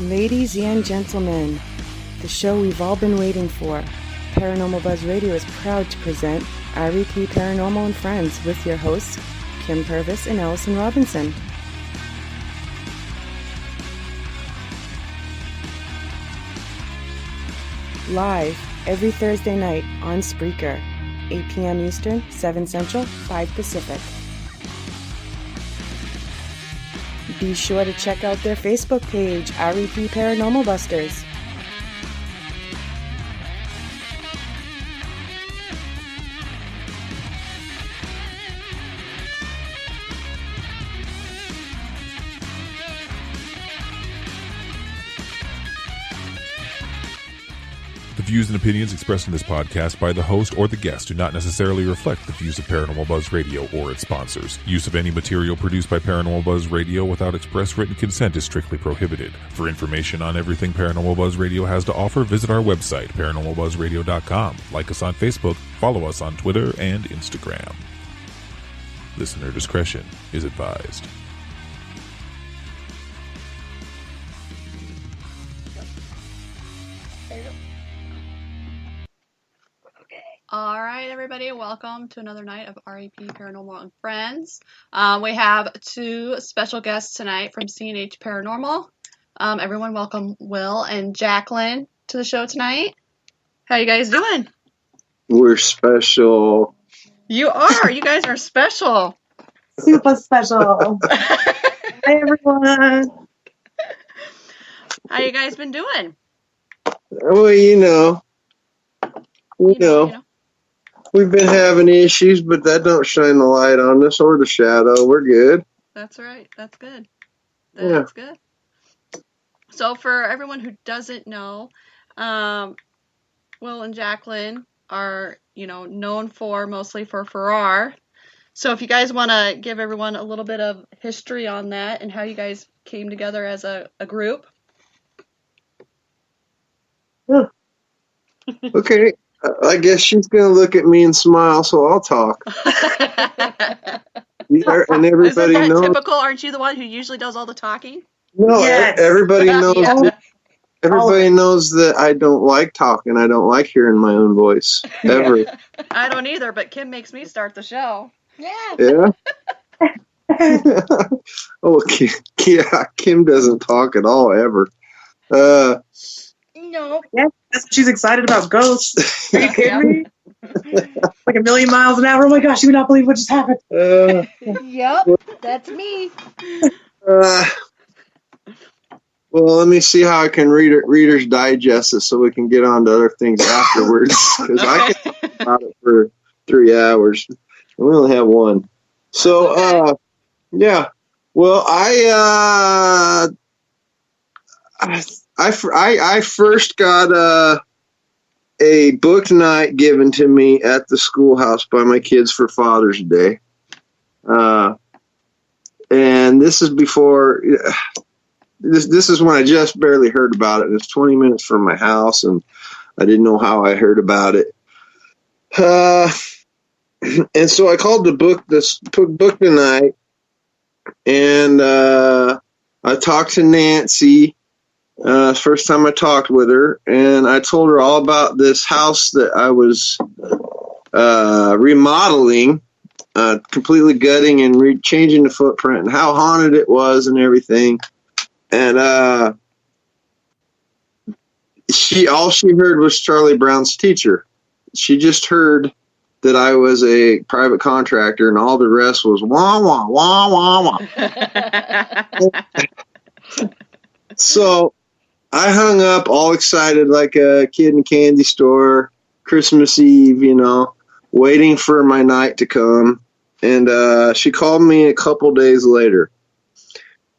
Ladies and gentlemen, the show we've all been waiting for, Paranormal Buzz Radio is proud to present REP Paranormal and Friends with your hosts, Kim Purvis and Allison Robinson. Live every Thursday night on Spreaker, 8 p.m. Eastern, 7 Central, 5 Pacific. Be sure to check out their Facebook page, REP Paranormal Busters. The views and opinions expressed in this podcast by the host or the guest do not necessarily reflect the views of Paranormal Buzz Radio or its sponsors. Use of any material produced by Paranormal Buzz Radio without express written consent is strictly prohibited. For information on everything Paranormal Buzz Radio has to offer, visit our website, paranormalbuzzradio.com. Like us on Facebook, follow us on Twitter and Instagram. Listener discretion is advised. All right, everybody, welcome to another night of REP Paranormal and Friends. We have two special guests tonight from C&H Paranormal. Everyone welcome Will and Jacqueline to the show tonight. How you guys doing? We're special. You are. You guys are special. Super special. Hi, everyone. How you guys been doing? Well, you know. We've been having issues, but that don't shine the light on us or the shadow. We're good. That's right. That's good. That's good. So for everyone who doesn't know, Will and Jacqueline are, known mostly for Farrar. So if you guys want to give everyone a little bit of history on that and how you guys came together as a group. Yeah. Okay. I guess she's going to look at me and smile, so I'll talk. And everybody Isn't that knows. typical? Aren't you the one who usually does all the talking? No, Yes. Everybody knows. Yeah. Everybody knows that I don't like talking. I don't like hearing my own voice ever. I don't either, but Kim makes me start the show. Yeah. Oh, Kim doesn't talk at all ever. No. Yeah, that's what she's excited about ghosts. Are you kidding me? Like a million miles an hour. Oh my gosh, you would not believe what just happened. Yep, that's me. Well, let me see how I can Reader's Digest this so we can get on to other things afterwards. Because I can talk about it for 3 hours. And we only have one. So, yeah. Well, I first got a book night given to me at the schoolhouse by my kids for Father's Day. And this is before, this is when I just barely heard about it. It's 20 minutes from my house, and I didn't know how I heard about it. And so I called this book tonight, and I talked to Nancy. First time I talked with her, and I told her all about this house that I was remodeling, completely gutting and changing the footprint and how haunted it was and everything. And all she heard was Charlie Brown's Teacher. She just heard that I was a private contractor, and all the rest was wah, wah, wah, wah, wah. So I hung up all excited like a kid in a candy store, Christmas Eve, waiting for my night to come. And she called me a couple days later.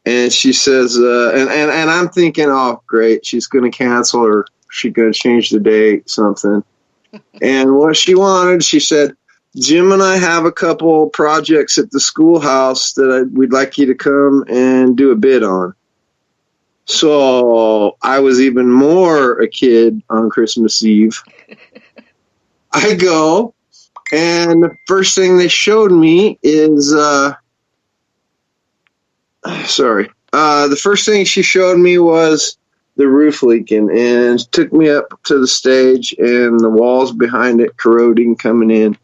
And she says, and I'm thinking, oh, great, she's going to cancel or she's going to change the date, something. And what she wanted, she said, Jim and I have a couple projects at the schoolhouse that we'd like you to come and do a bid on. So I was even more a kid on Christmas Eve. I go, and the first thing they showed me is, the first thing she showed me was the roof leaking, and took me up to the stage, and the walls behind it corroding coming in.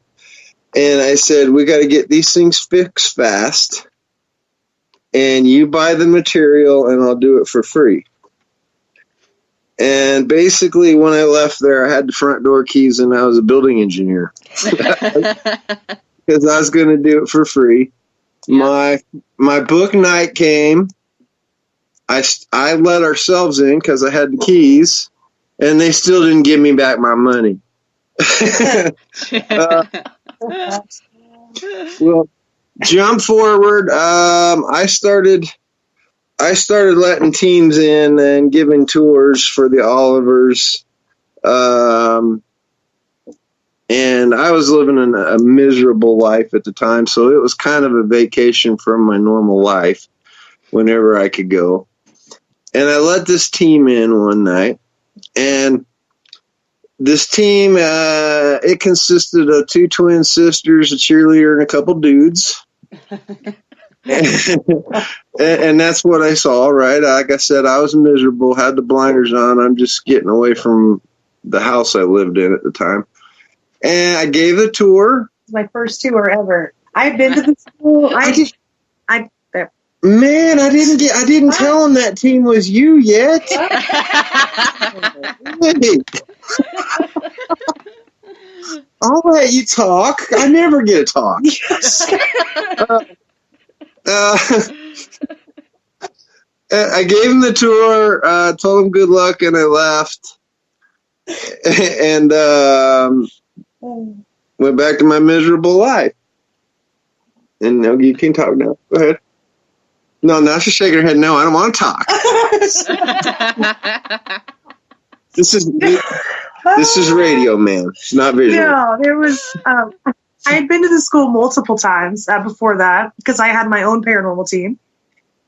And I said, we got to get these things fixed fast, and you buy the material and I'll do it for free. And basically, when I left there, I had the front door keys and I was a building engineer because I was going to do it for free. Yeah. My book night came. I let ourselves in because I had the keys, and they still didn't give me back my money. Well, jump forward. I started letting teams in and giving tours for the Olivers. And I was living a miserable life at the time, so it was kind of a vacation from my normal life whenever I could go. And I let this team in one night, and this team, it consisted of 2 twin sisters, a cheerleader, and a couple dudes. And that's what I saw, right? Like I said, I was miserable, had the blinders on. I'm just getting away from the house I lived in at the time. And I gave the tour. My first tour ever. I've been to the school. Man, I didn't tell them that team was you yet. I'll let you talk. I never get to talk. I gave them the tour, told them good luck, and I left. And went back to my miserable life. And now you can talk now. Go ahead. No, now she's shaking her head. No, I don't want to talk. This is radio, man. It's not visual. No, there was. I had been to the school multiple times before that because I had my own paranormal team,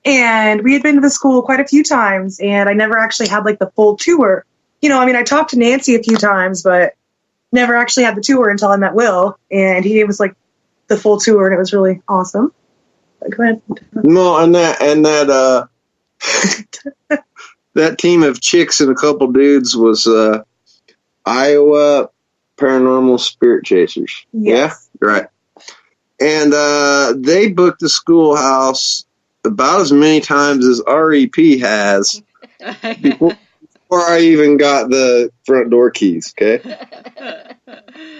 and we had been to the school quite a few times, and I never actually had like the full tour. I talked to Nancy a few times, but never actually had the tour until I met Will, and he gave us like the full tour, and it was really awesome. Go ahead. No, and that that team of chicks and a couple dudes was Iowa Paranormal Spirit Chasers. Yes. Yeah, right. And they booked the schoolhouse about as many times as REP has before I even got the front door keys. Okay.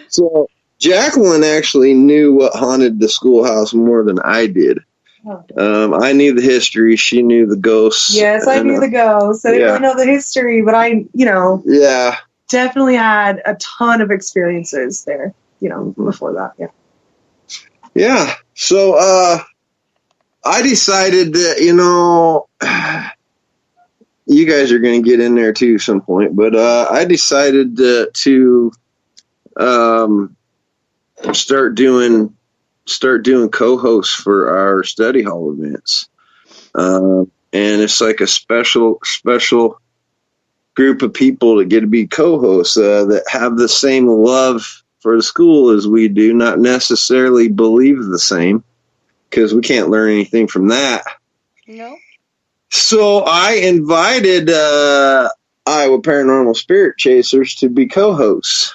So Jacqueline actually knew what haunted the schoolhouse more than I did. I knew the history. She knew the ghosts. Yes, I knew the ghosts. I didn't really know the history, but I, yeah, definitely had a ton of experiences there, before that. Yeah. Yeah. So, I decided that, you guys are going to get in there too at some point, but, I decided to start doing co-hosts for our study hall events. And it's like a special group of people that get to be co-hosts that have the same love for the school as we do, not necessarily believe the same, because we can't learn anything from that. No. So I invited Iowa Paranormal Spirit Chasers to be co-hosts,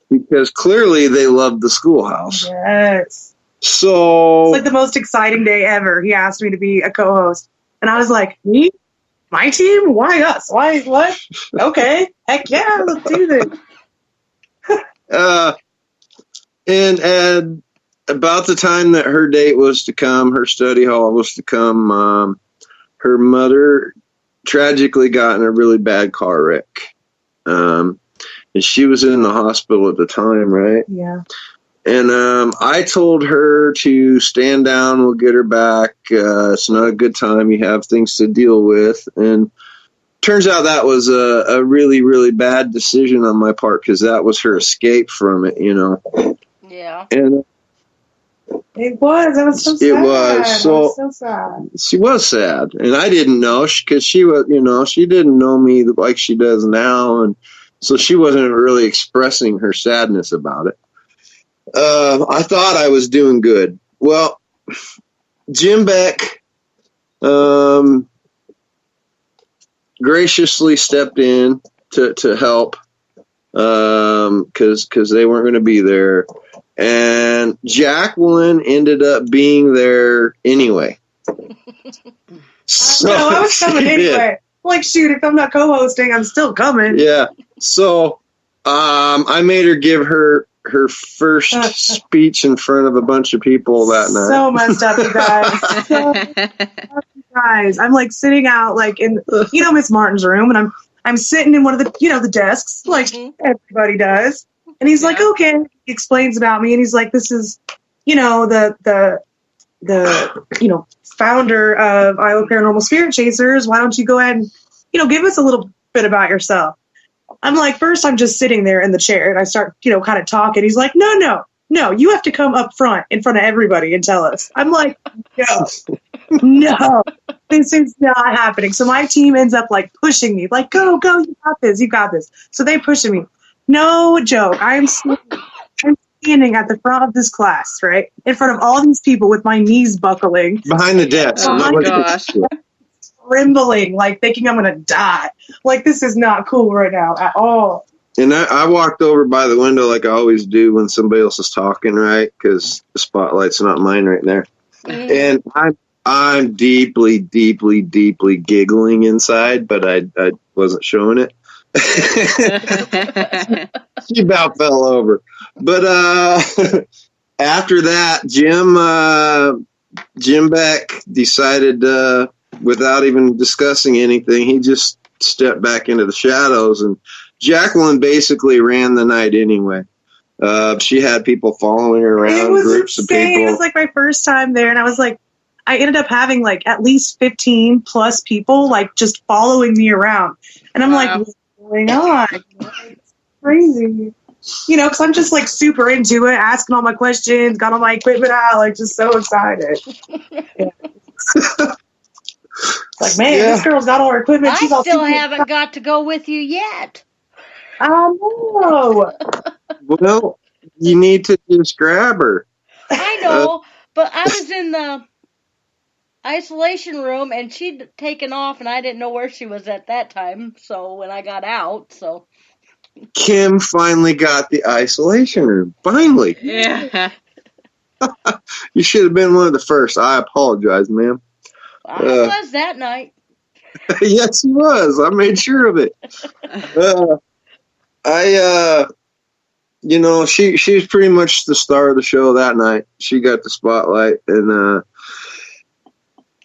because clearly they love the schoolhouse. Yes. So it's like the most exciting day ever. He asked me to be a co-host, and I was like, me? My team? Why us? Why? What? Okay. Heck yeah, let's do this. And about the time that her date was to come, her study hall was to come, her mother tragically got in a really bad car wreck. And she was in the hospital at the time, right? Yeah. And I told her to stand down. We'll get her back. It's not a good time. You have things to deal with. And turns out that was a really, really bad decision on my part, because that was her escape from it, Yeah. And it was. It was so sad. It was so sad. She was sad. And I didn't know, because she was, she didn't know me like she does now. And so she wasn't really expressing her sadness about it. I thought I was doing good. Well, Jim Beck graciously stepped in to help because they weren't going to be there. And Jacqueline ended up being there anyway. So No, I was coming she did. anyway. Like, shoot, if I'm not co-hosting, I'm still coming. Yeah. So I made her give her first speech in front of a bunch of people that night. So messed up, you guys. So messed up, you guys. I'm like sitting out like in Miss Martin's room, and I'm sitting in one of the the desks like everybody does. And he's like, okay. He explains about me, and he's like, this is the founder of Iowa Paranormal Spirit Chasers. Why don't you go ahead and give us a little bit about yourself? I'm like, first I'm just sitting there in the chair, and I start kind of talking. He's like, no, you have to come up front in front of everybody and tell us. I'm like, no, this is not happening. So my team ends up like pushing me, like, go, you got this. So they pushing me. No joke. I'm standing at the front of this class, right, in front of all these people with my knees buckling. Behind the desk. Oh my gosh. Trembling, like thinking I'm going to die. Like, this is not cool right now at all. And I walked over by the window like I always do when somebody else is talking, right? Because the spotlight's not mine right there. And I'm deeply, deeply, deeply giggling inside, but I wasn't showing it. She about fell over. But after that, Jim Beck decided, without even discussing anything, he just stepped back into the shadows, and Jacqueline basically ran the night anyway. She had people following her around, groups of people. It was like my first time there, and I was like, I ended up having like at least 15 plus people like just following me around, and I'm like, what's going on? It's crazy, because I'm just like super into it, asking all my questions, got all my equipment out, like just so excited. Yeah. It's like, man, this girl's got all her equipment. I still haven't got to go with you yet. I know. Well, you need to just grab her. I know, but I was in the isolation room, and she'd taken off, and I didn't know where she was at that time. So when I got out, Kim finally got the isolation room. Finally. Yeah. You should have been one of the first. I apologize, ma'am. I was that night. Yes, he was. I made sure of it. She was pretty much the star of the show that night. She got the spotlight, and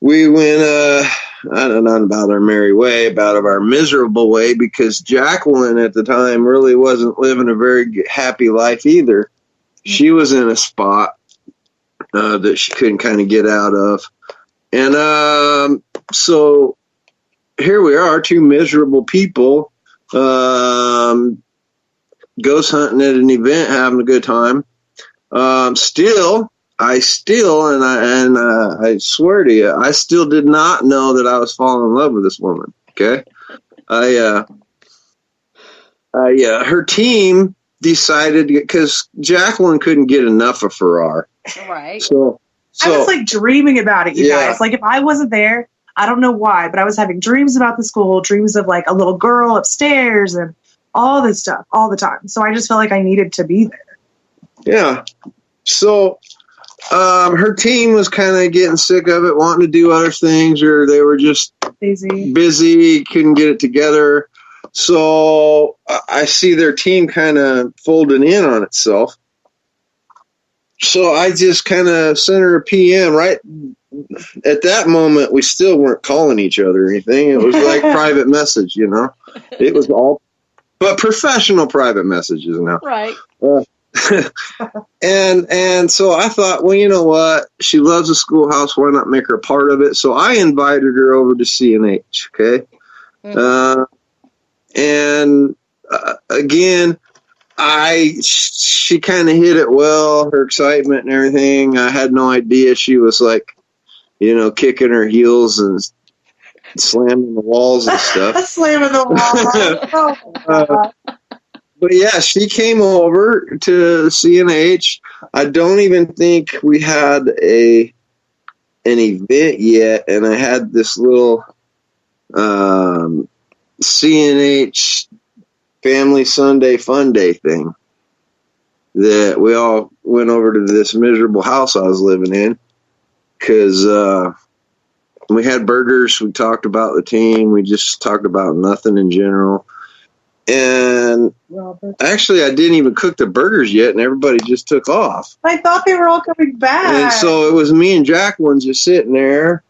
we went, not about our merry way, about our miserable way, because Jacqueline at the time really wasn't living a very happy life either. She was in a spot that she couldn't kind of get out of. And so here we are, two miserable people, ghost hunting at an event, having a good time. I swear to you, I still did not know that I was falling in love with this woman. Okay. Her team decided, because Jacqueline couldn't get enough of Farrar. Right. So I was like dreaming about it, you guys. Like, if I wasn't there, I don't know why, but I was having dreams about the school, dreams of like a little girl upstairs and all this stuff all the time. So I just felt like I needed to be there. Yeah. So her team was kind of getting sick of it, wanting to do other things, or they were just busy, couldn't get it together. So I see their team kind of folding in on itself. So I just kind of sent her a PM. Right at that moment, we still weren't calling each other or anything. It was like private message, It was all, but professional private messages now. Right. And so I thought, well, you know what? She loves the schoolhouse. Why not make her a part of it? So I invited her over to CNH. Okay. Mm-hmm. Again, she kind of hit it well, her excitement and everything. I had no idea she was like, kicking her heels and slamming the walls and stuff. Slamming the walls. But yeah, she came over to CNH. I don't even think we had an event yet, and I had this little CNH Family Sunday Fun Day thing that we all went over to this miserable house I was living in because we had burgers. We talked about the team. We just talked about nothing in general. And actually, I didn't even cook the burgers yet, and everybody just took off. I thought they were all coming back. And so it was me and Jacqueline just sitting there.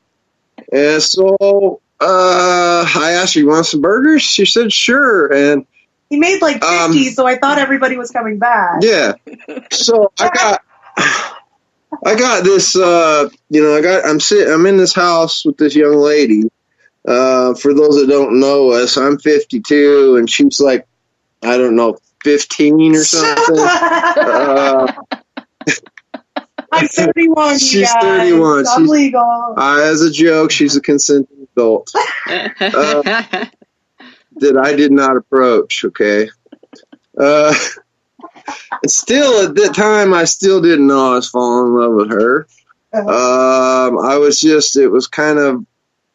And so I asked her, "You want some burgers?" She said, "Sure." And he made like 50, so I thought everybody was coming back. Yeah. So I got this. I'm in this house with this young lady. For those that don't know us, I'm 52, and she's like, I don't know, 15 or something. I'm 31. She's 31. She's legal. As a joke, she's a consenting adult that I did not approach. Okay. Still, at that time, I still didn't know I was falling in love with her. I was just, it was kind of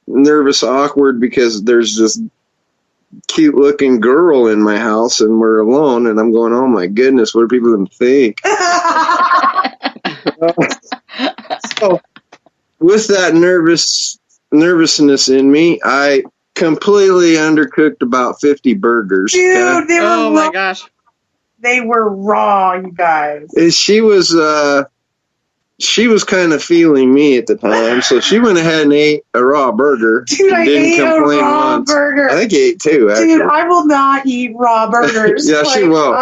nervous, awkward because there's this cute looking girl in my house and we're alone and I'm going, oh my goodness, what are people going to think? So with that nervousness in me, I completely undercooked about 50 burgers. Dude, okay? they were Oh my gosh. They were raw, you guys. And she was kind of feeling me at the time, so she went ahead and ate a raw burger. Dude, I ate a raw burger. I think you ate two, actually. Dude, I will not eat raw burgers. Yeah, she won't.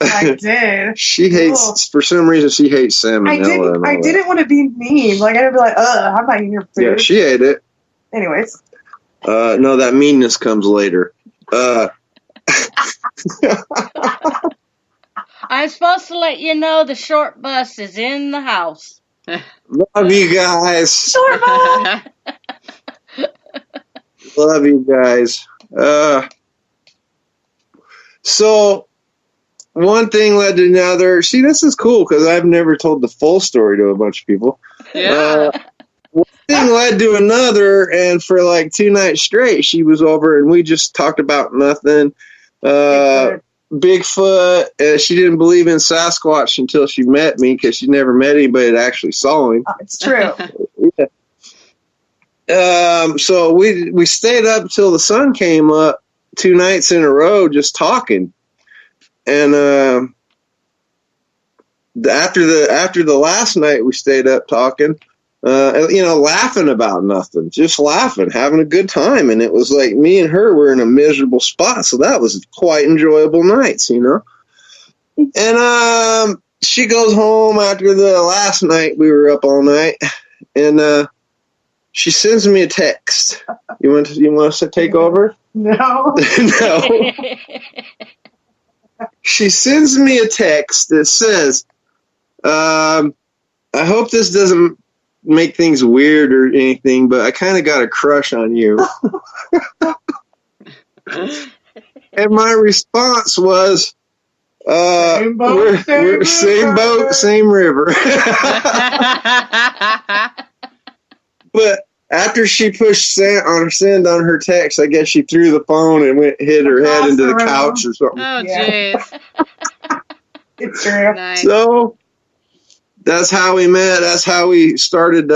I did. She hates, for some reason, she hates salmonella. I didn't want to be mean. Like, I'd be like, I'm not eating your food. Yeah, she ate it. Anyways. No, that meanness comes later. I'm supposed to let you know the short bus is in the house. Love you guys. Short bus. Love you guys. So one thing led to another. See, this is cool because I've never told the full story to a bunch of people. Yeah. One thing led to another, and for like 2 nights straight, she was over and we just talked about nothing. Bigfoot. She didn't believe in Sasquatch until she met me because she never met anybody that actually saw him. Oh, it's true. Yeah. So we stayed up till the sun came up 2 nights in a row just talking. And after the last night we stayed up talking, laughing about nothing, just laughing, having a good time. And it was like me and her were in a miserable spot. So that was quite enjoyable nights, And she goes home after the last night. We were up all night and she sends me a text. You want us to take over? No. No. She sends me a text that says, I hope this doesn't make things weird or anything, but I kind of got a crush on you. And my response was, same boat, same river. But after she pushed send on her text, I guess she threw the phone and hit her head into the couch or something. Oh, jeez. It's true. Nice. So that's how we met. That's how we started.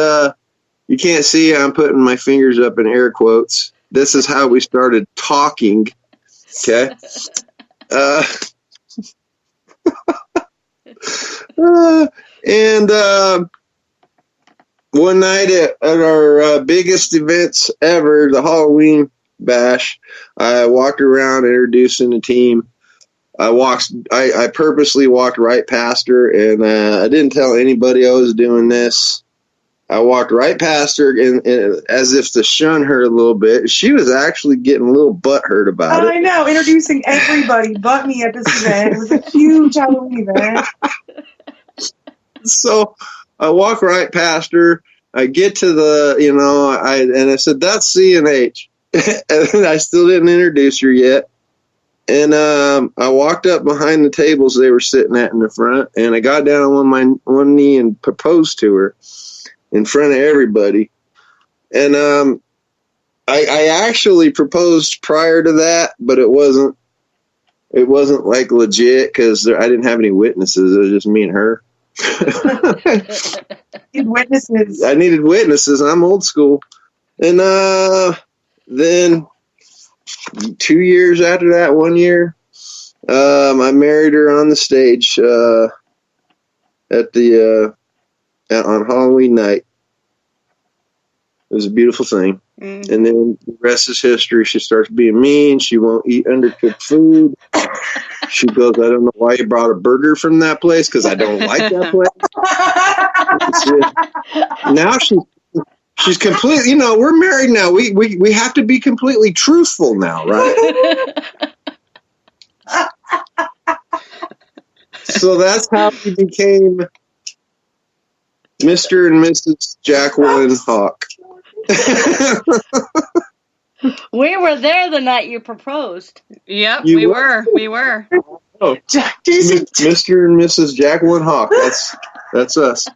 You can't see, I'm putting my fingers up in air quotes. This is how we started talking. Okay. One night at our biggest events ever, the Halloween bash, I walked around introducing the team. I purposely walked right past her, and I didn't tell anybody I was doing this. I walked right past her and as if to shun her a little bit. She was actually getting a little butthurt about it. I know, introducing everybody but me at this event. It was a huge Halloween event. So I walk right past her. I get to I said, that's CNH. And I still didn't introduce her yet. And I walked up behind the tables they were sitting at in the front, and I got down on one knee and proposed to her in front of everybody. And I actually proposed prior to that, but it wasn't like legit because I didn't have any witnesses. It was just me and her. Witnesses. I needed witnesses. I'm old school. And then 2 years after that, 1 year, I married her on the stage on Halloween night. It was a beautiful thing. Mm-hmm. And then the rest is history. She starts being mean. She won't eat undercooked food. She goes, I don't know why you brought a burger from that place because I don't like that place. Now she's completely, you know, we're married now. We have to be completely truthful now, right? So that's how we became Mr. and Mrs. Jacqueline Hawk. We were there the night you proposed. Yep, we were. Oh, Mr. and Mrs. Jacqueline Hawk. That's us.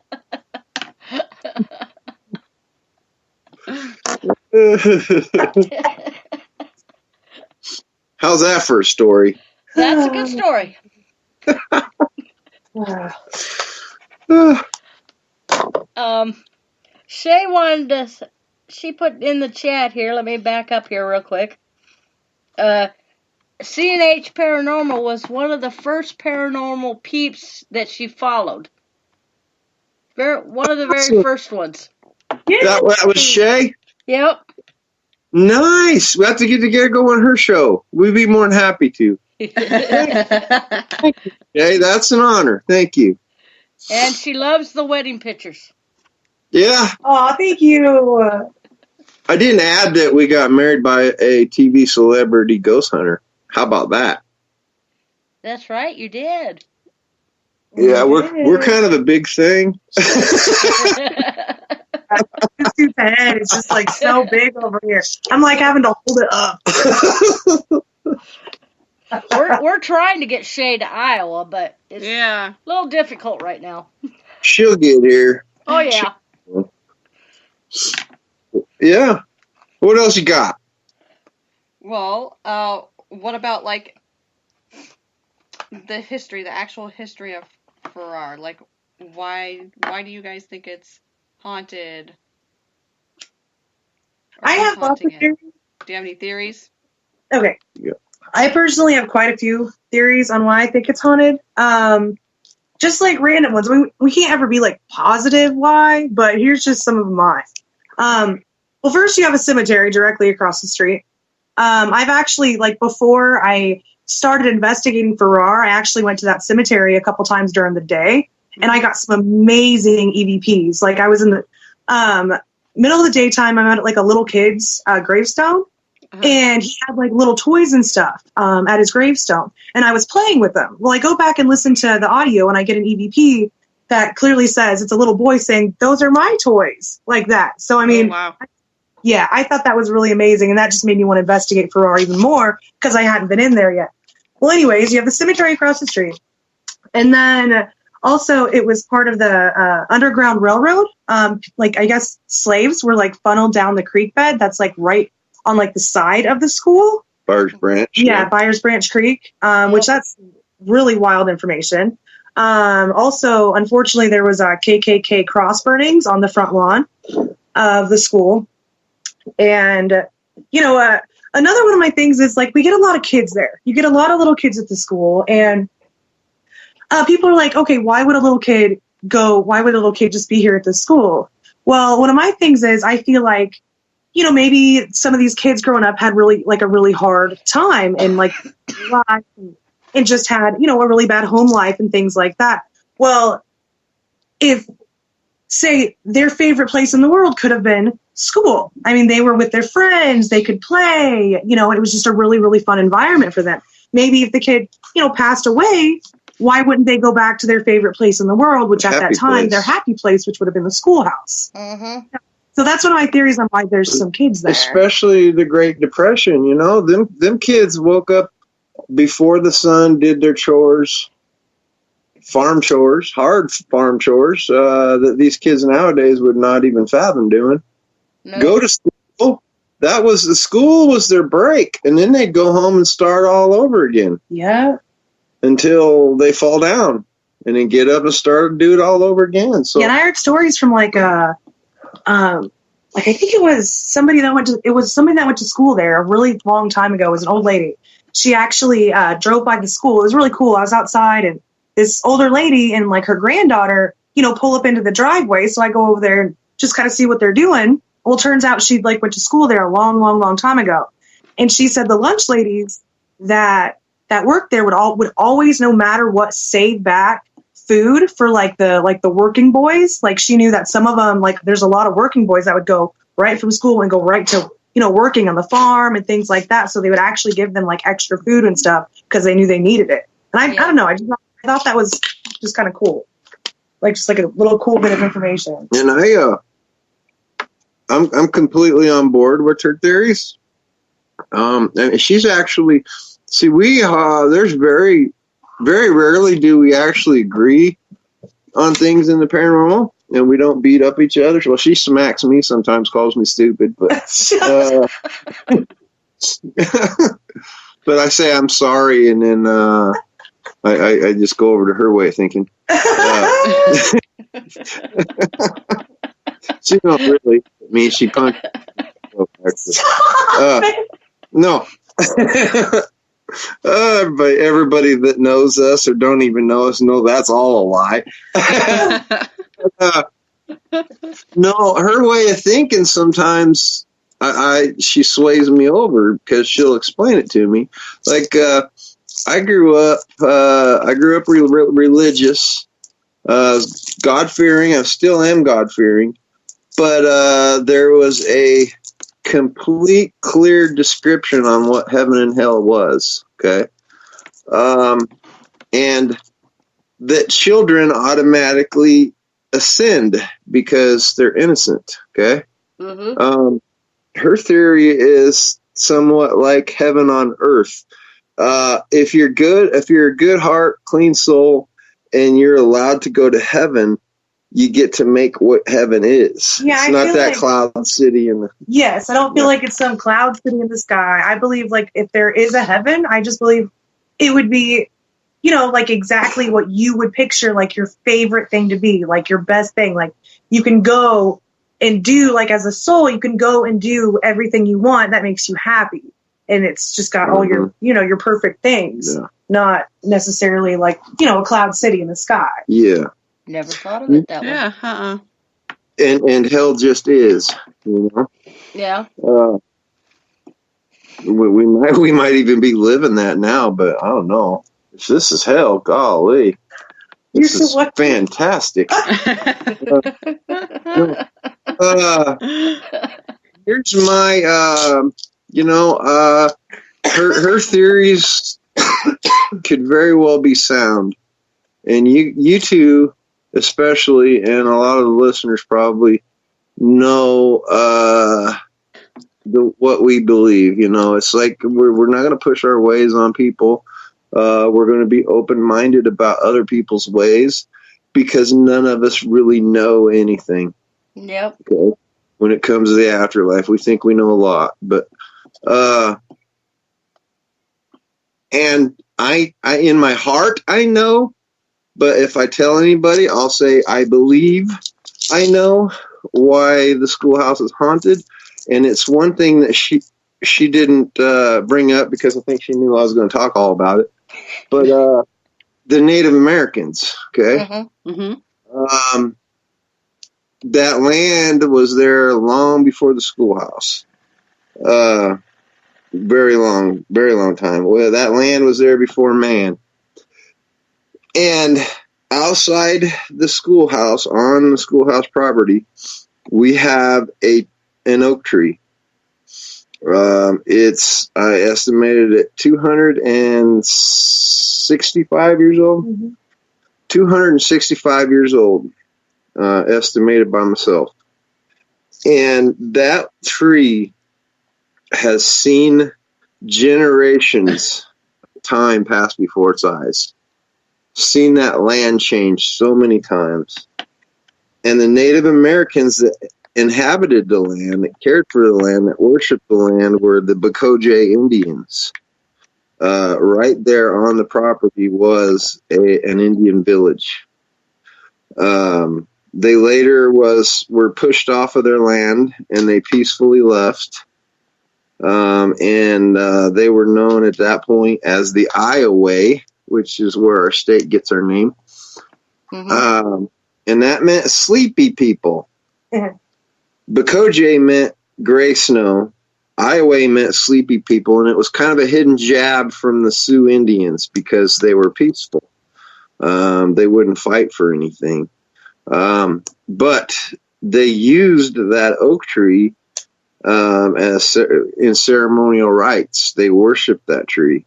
How's that for a story? That's a good story. Shay wanted to. She put in the chat here. Let me back up here real quick. C&H Paranormal was one of the first paranormal peeps that she followed. One of the very first ones. That was Shay? Yep. Nice. We have to get together, go on her show. We'd be more than happy to. Hey, that's an honor. Thank you. And she loves the wedding pictures. Yeah. Oh, thank you. I didn't add that we got married by a TV celebrity ghost hunter. How about that? That's right, you did. Yeah, we're kind of a big thing. It's just like so big over here. I'm like having to hold it up. We're trying to get Shay to Iowa, but it's a little difficult right now. She'll get here. Oh yeah. Yeah. What else you got? Well, what about like the actual history of Farrar? Like, why do you guys think it's haunted? I have lots of theories. Do you have any theories? Okay. Yeah. I personally have quite a few theories on why I think it's haunted. Just like random ones. We can't ever be like positive why, but here's just some of mine. Well, first you have a cemetery directly across the street. I've actually, like, before I started investigating Farrar, I actually went to that cemetery a couple times during the day, and I got some amazing EVPs. Like, I was in the middle of the daytime, I'm at, like, a little kid's gravestone, and he had, like, little toys and stuff at his gravestone, and I was playing with them. Well, I go back and listen to the audio, and I get an EVP that clearly says, it's a little boy saying, those are my toys, like that. So, I mean... Oh, wow. Yeah, I thought that was really amazing, and that just made me want to investigate Farrar even more because I hadn't been in there yet. Well, anyways, you have the cemetery across the street. And then also it was part of the Underground Railroad. Like, I guess slaves were, like, funneled down the creek bed that's, like, right on, like, the side of the school. Byers Branch. Yeah, Byers Branch Creek, which that's really wild information. Also, unfortunately, there was KKK cross burnings on the front lawn of the school. And, you know, another one of my things is, like, we get a lot of kids there. You get a lot of little kids at the school, and people are like, okay, why would a little kid just be here at the school? Well, one of my things is I feel like, you know, maybe some of these kids growing up had really, like, a really hard time and, like, life and just had, you know, a really bad home life and things like that. Well, if, say, their favorite place in the world could have been school. I mean, they were with their friends, they could play, you know, it was just a really, really fun environment for them. Maybe if the kid, you know, passed away, why wouldn't they go back to their favorite place in the world, which at that time, their happy place, which would have been the schoolhouse. Mm-hmm. So that's one of my theories on why there's some kids there. Especially the Great Depression, you know, them kids woke up before the sun, did their chores, farm chores, hard farm chores, that these kids nowadays would not even fathom doing. No. Go to school, that was the school was their break, and then they'd go home and start all over again. Yeah. Until they fall down, and then get up and start to do it all over again. So yeah, and I heard stories from like I think it was somebody that went to school there a really long time ago. It was an old lady. She actually drove by the school. It was really cool. I was outside, and this older lady and like her granddaughter, pull up into the driveway. So I go over there and just kind of see what they're doing. Well, turns out she like went to school there a long, long, long time ago. And she said the lunch ladies that worked there would always, no matter what, save back food for like the working boys. Like she knew that some of them, like there's a lot of working boys that would go right from school and go right to, working on the farm and things like that. So they would actually give them like extra food and stuff because they knew they needed it. And I don't know. I thought that was just kind of cool. Like just like a little cool bit of information. And I'm completely on board with her theories. And she's actually, there's very, very rarely do we actually agree on things in the paranormal, and we don't beat up each other. Well, she smacks me sometimes, calls me stupid, but but I say I'm sorry, and then I just go over to her way of thinking. She don't really mean she punched. No. Everybody that knows us or don't even know us know that's all a lie. No, her way of thinking sometimes she sways me over because she'll explain it to me. Like I grew up religious, God-fearing. I still am God-fearing, but there was a complete clear description on what heaven and hell was. Okay. And that children automatically ascend because they're innocent. Okay. Mm-hmm. Her theory is somewhat like heaven on earth. If you're a good heart, clean soul, and you're allowed to go to heaven, you get to make what heaven is. Yeah, it's not that cloud city in the. Yes, I don't feel like it's some cloud city in the sky. I believe like if there is a heaven, I just believe it would be, like exactly what you would picture, like your favorite thing to be, like your best thing. Like you can go and do, like as a soul, you can go and do everything you want that makes you happy. And it's just got all your, your perfect things, not necessarily like, a cloud city in the sky. Yeah. Never thought of it that way. Yeah. And hell just is, Yeah. We might even be living that now, but I don't know. If this is hell, golly, this is fantastic. Here's my, her theories could very well be sound, and you two especially, and a lot of the listeners probably know what we believe. It's like we're not going to push our ways on people. We're going to be open-minded about other people's ways because none of us really know anything. Yep. Okay? When it comes to the afterlife, we think we know a lot, but and I in my heart I know. But if I tell anybody, I'll say I believe I know why the schoolhouse is haunted. And it's one thing that she didn't bring up because I think she knew I was going to talk all about it. But the Native Americans, okay? Mm-hmm. That land was there long before the schoolhouse. Very long time. Well, that land was there before man. And outside the schoolhouse, on the schoolhouse property, we have an oak tree. It's estimated at 265 years old. Mm-hmm. 265 years old, estimated by myself. And that tree has seen generations of time pass before its eyes. Seen that land change so many times. And the Native Americans that inhabited the land, that cared for the land, that worshipped the land were the Bakoje Indians. Right there on the property was an Indian village. They later were pushed off of their land, and they peacefully left. And they were known at that point as the Iowa, which is where our state gets our name. Mm-hmm. And that meant sleepy people. Bakoje meant gray snow. Iowa meant sleepy people, and it was kind of a hidden jab from the Sioux Indians because they were peaceful. They wouldn't fight for anything. But they used that oak tree as in ceremonial rites. They worshipped that tree.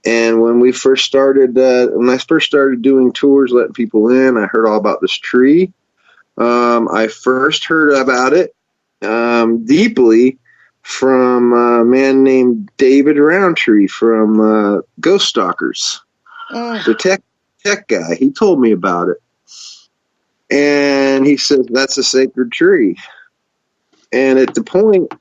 And when I first started doing tours, letting people in, I heard all about this tree. I first heard about it deeply from a man named David Roundtree from Ghost Stalkers, the tech guy. He told me about it. And he said, that's a sacred tree. And at the point,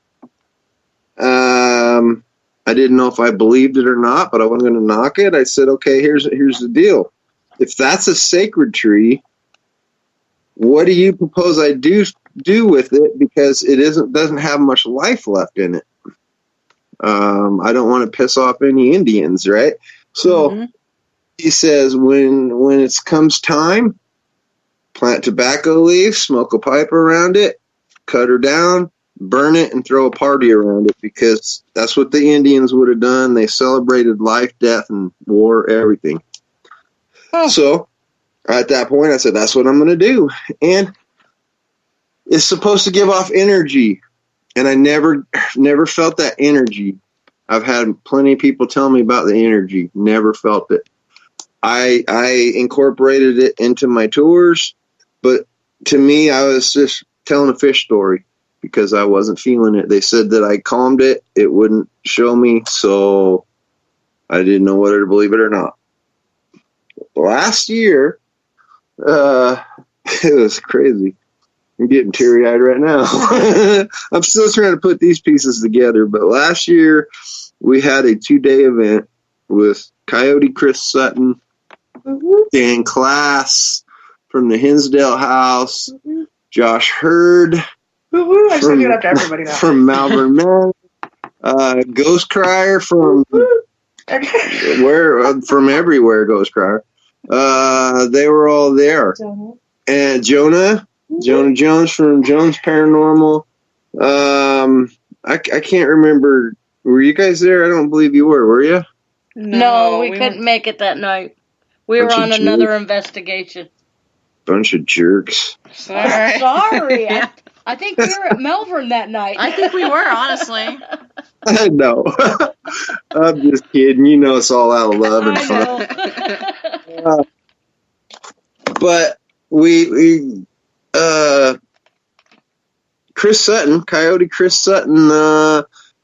I didn't know if I believed it or not, but I wasn't going to knock it. I said, okay, here's the deal. If that's a sacred tree, what do you propose I do with it? Because it doesn't have much life left in it. I don't want to piss off any Indians, right? So he says, when it comes time, plant tobacco leaves, smoke a pipe around it, cut her down, burn it, and throw a party around it, because that's what the Indians would have done. They celebrated life, death, and war, everything. So at that point, I said, that's what I'm going to do. And it's supposed to give off energy. And I never felt that energy. I've had plenty of people tell me about the energy. Never felt it. I incorporated it into my tours, but to me, I was just telling a fish story because I wasn't feeling it. They said that I calmed it. It wouldn't show me, so I didn't know whether to believe it or not. Last year, it was crazy. I'm getting teary-eyed right now. I'm still trying to put these pieces together, but last year we had a 2-day event with Coyote Chris Sutton, Dan Class from the Hinsdale House, Josh Hurd I should give it up to everybody now. from Malvern, Maine, Ghost Crier from from everywhere. Ghost Crier. They were all there, and Jonah Jones from Jones Paranormal. I can't remember. Were you guys there? I don't believe you were. Were you? No, we couldn't make it that night. We were on another investigation. Bunch of jerks. Sorry. I think we were at Melbourne that night. I think we were, honestly. I know. I'm just kidding. You know it's all out of love and fun. But we Chris Sutton, Coyote Chris Sutton,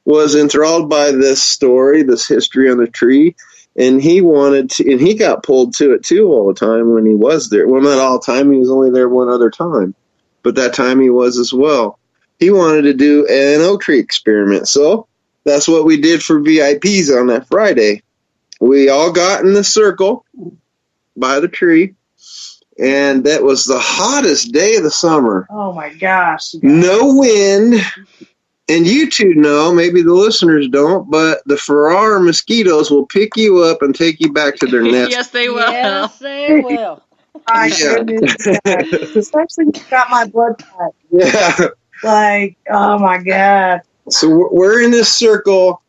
was enthralled by this story, this history on the tree, and he wanted to, and he got pulled to it too all the time when he was there. Well, not all the time. He was only there one other time, but that time he was as well. He wanted to do an oak tree experiment, so that's what we did for VIPs on that Friday. We all got in the circle by the tree, and that was the hottest day of the summer. Oh my gosh. No wind. And you two know, maybe the listeners don't, but the Farrar mosquitoes will pick you up and take you back to their nest. Yes, they will. Yes, they will. Especially when you got my blood type. Yeah. Like, oh my God. So we're in this circle.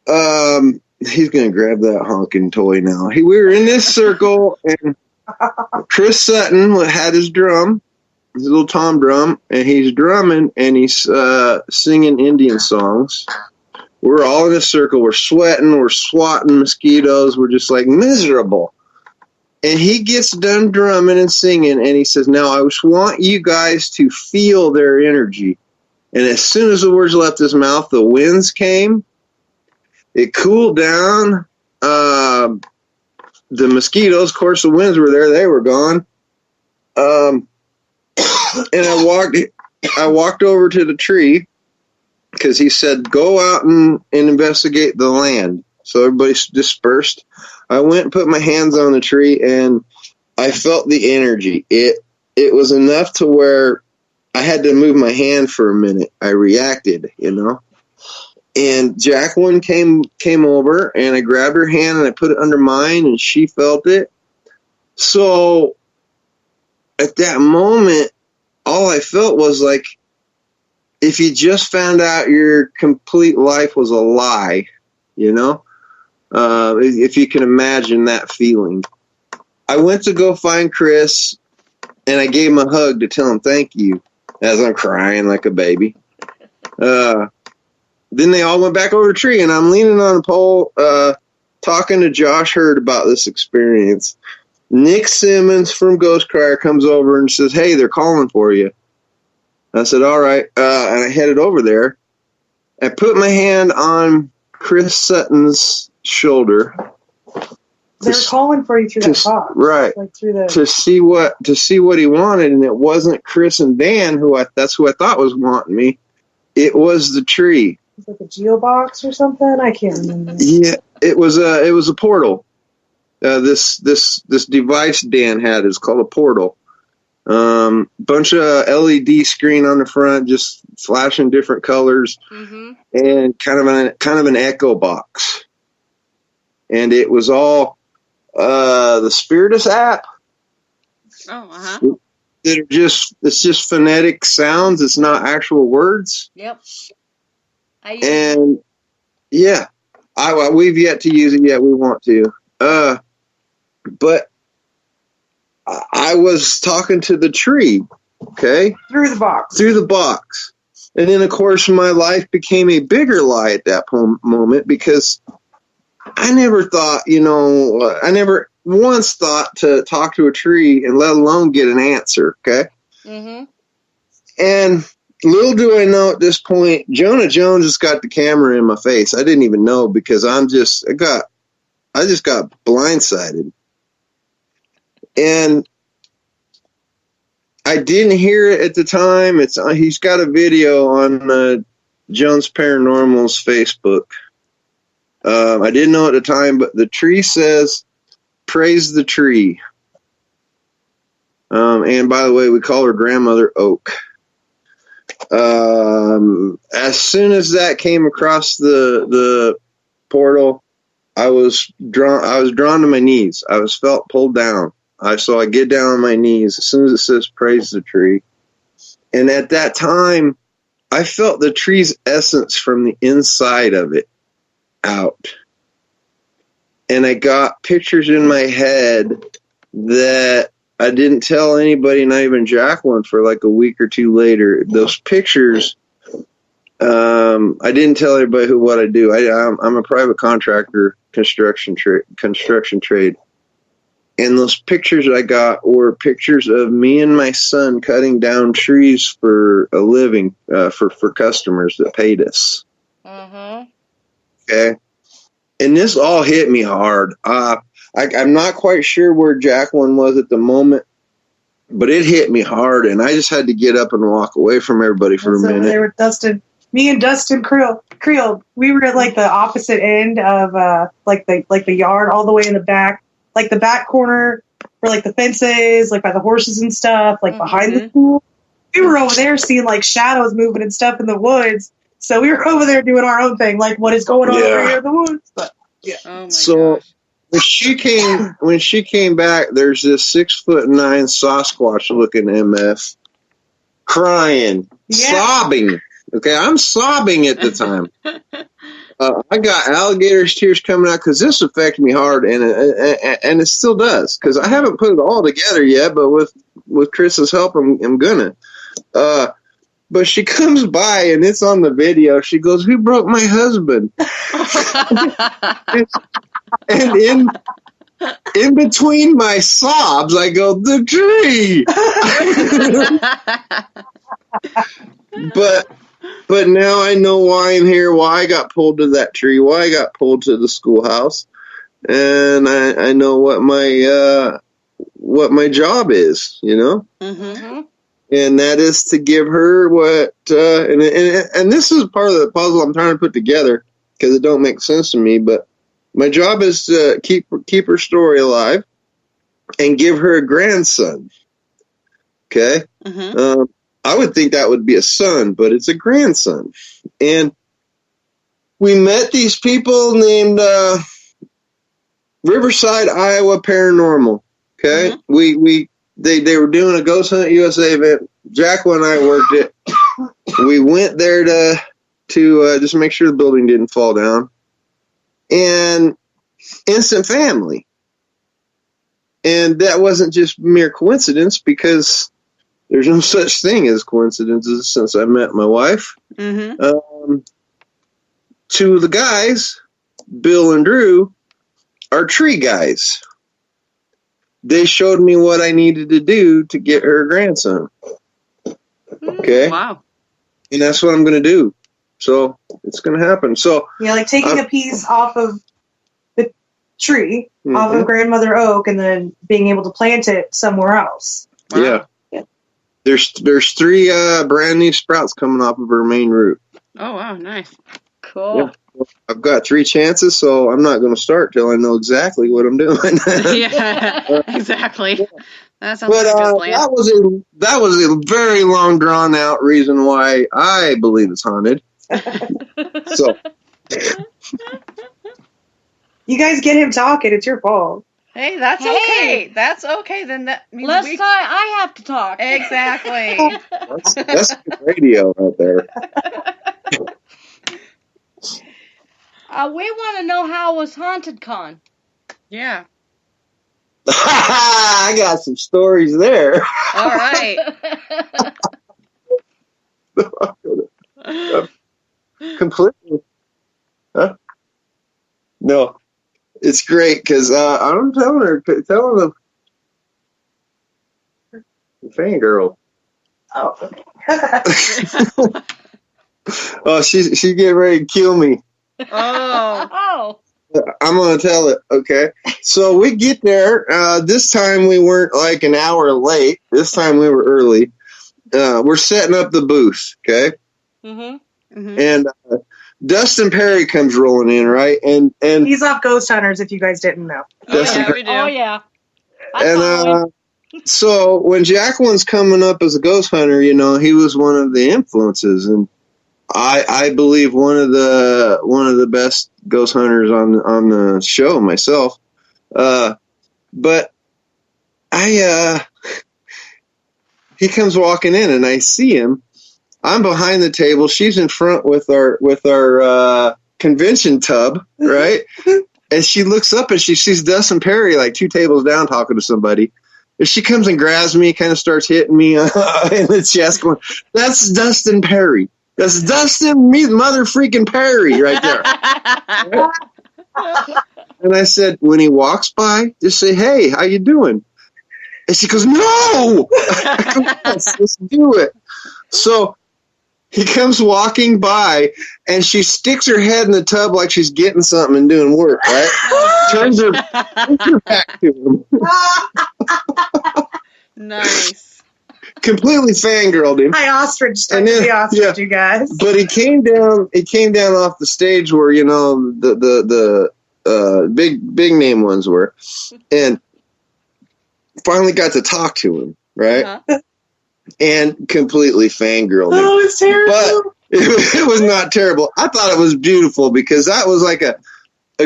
He's going to grab that honking toy now. We were in this circle, and Chris Sutton had his drum, his little tom drum, and he's drumming, and he's singing Indian songs. We're all in a circle. We're sweating. We're swatting mosquitoes. We're just like miserable. And he gets done drumming and singing, and he says, now I just want you guys to feel their energy. And as soon as the words left his mouth, the winds came. It cooled down. The mosquitoes, of course, the winds were there. They were gone. And I I walked over to the tree because he said, go out and investigate the land. So everybody's dispersed. I went and put my hands on the tree, and I felt the energy. It was enough to where I had to move my hand for a minute. I reacted, And Jacqueline came over, and I grabbed her hand, and I put it under mine, and she felt it. So at that moment, all I felt was like, if you just found out your complete life was a lie, if you can imagine that feeling. I went to go find Chris, and I gave him a hug to tell him thank you as I'm crying like a baby. Then they all went back over the tree, and I'm leaning on a pole talking to Josh Hurd about this experience. Nick Simmons from Ghost Crier comes over and says, hey, they're calling for you. I said, all right. And I headed over there. I put my hand on Chris Sutton's shoulder. They're calling for you through that box. Right. Like through the... To see what he wanted, and it wasn't Chris and Dan, that's who I thought was wanting me. It was the tree. It's like a geobox or something? I can't remember. Yeah, it was a portal. This device Dan had is called a portal. Bunch of LED screen on the front, just flashing different colors, and kind of an echo box. And it was all the Spiritus app. Oh, It's just phonetic sounds. It's not actual words. Yep. Yeah, we've yet to use it yet. We want to. But I was talking to the tree, okay? Through the box. And then, of course, my life became a bigger lie at that moment because I never thought, I never once thought to talk to a tree and let alone get an answer, okay? Mm-hmm. And little do I know at this point, Jonah Jones just got the camera in my face. I didn't even know because I just got blindsided. And I didn't hear it at the time. He's got a video on Jones Paranormal's Facebook. I didn't know at the time, but the tree says, praise the tree. And by the way, we call her grandmother Oak. As soon as that came across the portal, I was drawn to my knees. I felt pulled down. So I get down on my knees as soon as it says praise the tree. And at that time, I felt the tree's essence from the inside of it out. And I got pictures in my head that I didn't tell anybody, not even Jacqueline, for like a week or two later. Those pictures, I didn't tell everybody what I do. I'm a private contractor, construction trade. And those pictures I got were pictures of me and my son cutting down trees for a living, for customers that paid us. Mm-hmm. Okay. And this all hit me hard. I'm not quite sure where Jacqueline was at the moment, but it hit me hard, and I just had to get up and walk away from everybody for a minute. They were Dustin. Me and Dustin Creel, we were at like the opposite end of like the yard, all the way in the back. Like the back corner where like the fence is, like by the horses and stuff, like behind the pool. We were over there seeing like shadows moving and stuff in the woods. So we were over there doing our own thing, like what is going on over here in the woods. But yeah. Oh my gosh. When she came back, there's this 6'9" Sasquatch looking MF crying, sobbing. Okay, I'm sobbing at the time. I got alligator's tears coming out because this affected me hard, and it still does because I haven't put it all together yet. But with Chris's help, I'm gonna. But she comes by and it's on the video. She goes, "Who broke my husband?" and in between my sobs, I go, "The tree." But now I know why I'm here, why I got pulled to that tree, why I got pulled to the schoolhouse, and I know what my job is, Mm-hmm. and that is to give her what, and this is part of the puzzle I'm trying to put together because it don't make sense to me. But my job is to keep her story alive and give her a grandson. Okay, I would think that would be a son, but it's a grandson, and we met these people named Riverside, Iowa Paranormal. Okay, they were doing a Ghost Hunt USA event. Jacqueline and I worked it. We went there to just make sure the building didn't fall down. And instant family. And that wasn't just mere coincidence because there's no such thing as coincidences since I met my wife. Two of the guys, Bill and Drew, are tree guys. They showed me what I needed to do to get her a grandson. Okay? Wow. And that's what I'm going to do. So it's going to happen. So yeah, like taking a piece off of the tree, off of Grandmother Oak, and then being able to plant it somewhere else. Wow. Yeah. There's 3 brand new sprouts coming off of her main root. Oh, wow. Nice. Cool. Yeah. I've got 3 chances, so I'm not going to start till I know exactly what I'm doing. Yeah, exactly. That sounds But like a good plan. that was a very long, drawn out reason why I believe it's haunted. So you guys get him talking. It's your fault. Hey, that's okay. That's okay. Then that means I have to talk. Exactly. that's good radio right there. We want to know how was Haunted Con. Yeah. I got some stories there. All right. Completely. Huh? No. It's great because I'm telling the fangirl. Oh. Oh, she's getting ready to kill me. Oh. I'm going to tell it, okay? So we get there. This time we weren't like an hour late. This time we were early. We're setting up the booth, okay? And Dustin Perry comes rolling in, right? And he's off Ghost Hunters, if you guys didn't know. We do. Oh, yeah. And so when Jacqueline's coming up as a ghost hunter, you know, he was one of the influences, and I believe one of the best ghost hunters on the show myself. But he comes walking in and I see him. I'm behind the table. She's in front with our convention tub, right? And she looks up and she sees Dustin Perry like 2 tables down talking to somebody. And she comes and grabs me, kind of starts hitting me in the chest, going, "That's Dustin Perry. That's Dustin mother freaking Perry right there." And I said, when he walks by, just say, "Hey, how you doing?" And she goes, "No!" Let's do it. So he comes walking by, and she sticks her head in the tub like she's getting something and doing work, right? Turns her back to him. Nice. Completely fangirled him. I ostrich you guys. But he came down off the stage where, you know, the big name ones were, and finally got to talk to him, right? And completely fangirled him. Oh, it's terrible. But it was not terrible. I thought it was beautiful because that was like a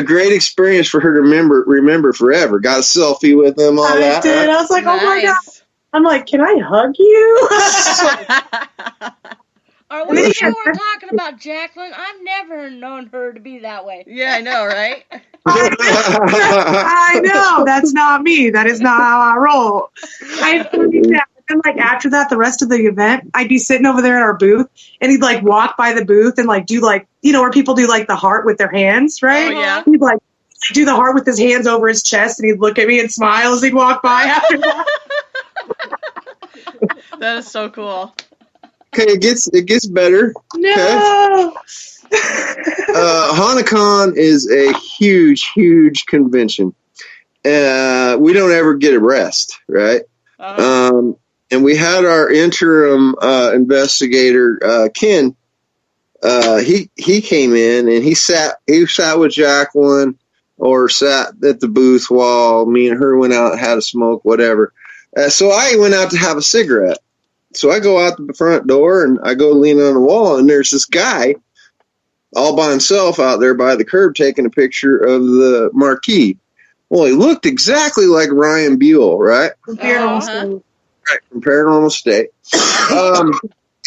great experience for her to remember forever. Got a selfie with him, all that. I did. Right? I was like, nice. Oh my God. I'm like, can I hug you? Are we sure we're talking about Jacqueline? I've never known her to be that way. Yeah, I know, right? I know. That's not me. That is not how I roll. And like after that, the rest of the event, I'd be sitting over there at our booth, and he'd like walk by the booth and like do like, you know, where people do like the heart with their hands, right? Oh, yeah. He'd like do the heart with his hands over his chest, and he'd look at me and smile as he'd walk by after that. That is so cool. Okay, it gets better. No. Okay. HauntedCon is a huge convention. We don't ever get a rest, right? and we had our interim investigator, Ken. He came in and he sat with Jacqueline, or sat at the booth while me and her went out and had a smoke, whatever. So I went out to have a cigarette. So I go out the front door and I go lean on the wall, and there's this guy all by himself out there by the curb taking a picture of the marquee. Well, he looked exactly like Ryan Buell, right? From Paranormal State. Right, from Paranormal State.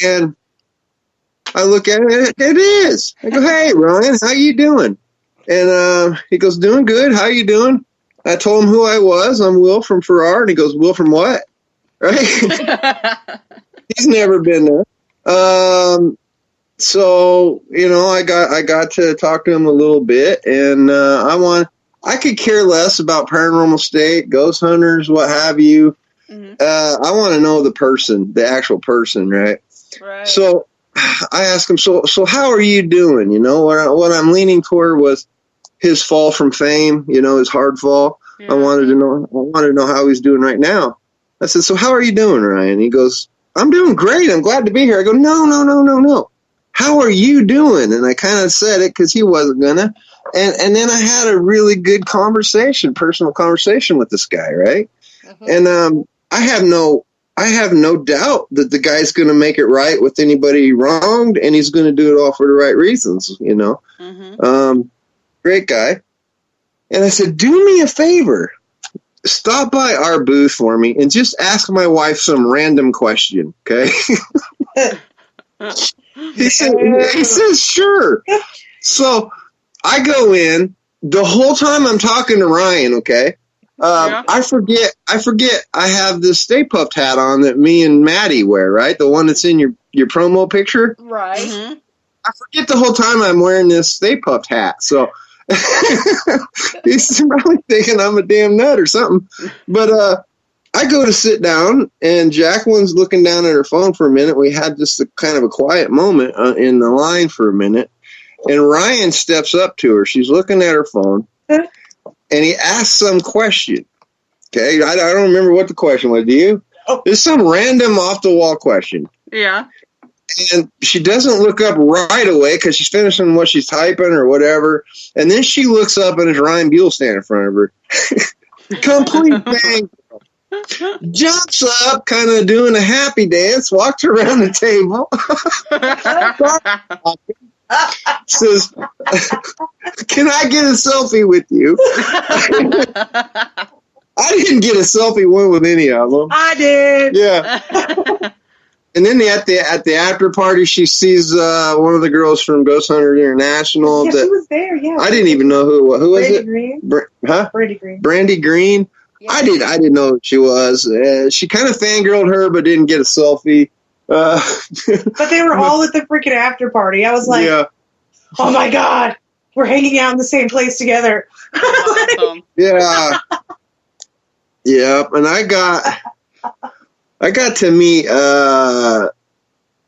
And I look at it, it is. I go, hey, Ryan, how you doing? And he goes, doing good. How you doing? I told him who I was. I'm Will from Farrar. And he goes, Will from what? Right? He's never been there. So, I got to talk to him a little bit, and I could care less about Paranormal State, ghost hunters, what have you. Mm-hmm. I want to know the person, the actual person, right? Right. So I asked him, so how are you doing? What I'm leaning toward was his fall from fame, his hard fall. Yeah. I wanted to know how he's doing right now. I said, so how are you doing, Ryan? He goes, I'm doing great. I'm glad to be here. I go, no. How are you doing? And I kind of said it because he wasn't gonna. And then I had a really good personal conversation with this guy, right? Uh-huh. And I have no doubt that the guy's going to make it right with anybody he wronged, and he's going to do it all for the right reasons, Mm-hmm. Great guy. And I said, do me a favor. Stop by our booth for me and just ask my wife some random question, okay? He says, sure. So I go in. The whole time I'm talking to Ryan, okay? I forget I have this Stay Puft hat on that me and Maddie wear, right? The one that's in your promo picture. Right. Mm-hmm. I forget the whole time I'm wearing this Stay Puft hat. So he's probably thinking I'm a damn nut or something. But I go to sit down, and Jacqueline's looking down at her phone for a minute. We had just a kind of a quiet moment in the line for a minute. And Ryan steps up to her. She's looking at her phone. And he asks some question. Okay, I don't remember what the question was. Do you? Oh. It's some random off-the-wall question. Yeah. And she doesn't look up right away because she's finishing what she's typing or whatever. And then she looks up, and it's Ryan Buell standing in front of her. Complete bang. Jumps up, kind of doing a happy dance, walks around the table. Says, can I get a selfie with you? I didn't get a selfie one with any of them. I did. Yeah. And then at the after party, she sees one of the girls from Ghost Hunters International. Yeah, she was there. Yeah. I didn't even know who was it. Green. Brandy Green. Brandy Green. Yeah. I didn't know who she was. She kind of fangirled her, but didn't get a selfie. But they were all at the freaking after party. I was like, yeah. Oh my God, we're hanging out in the same place together. Awesome. Yeah. Yeah. And I got to meet a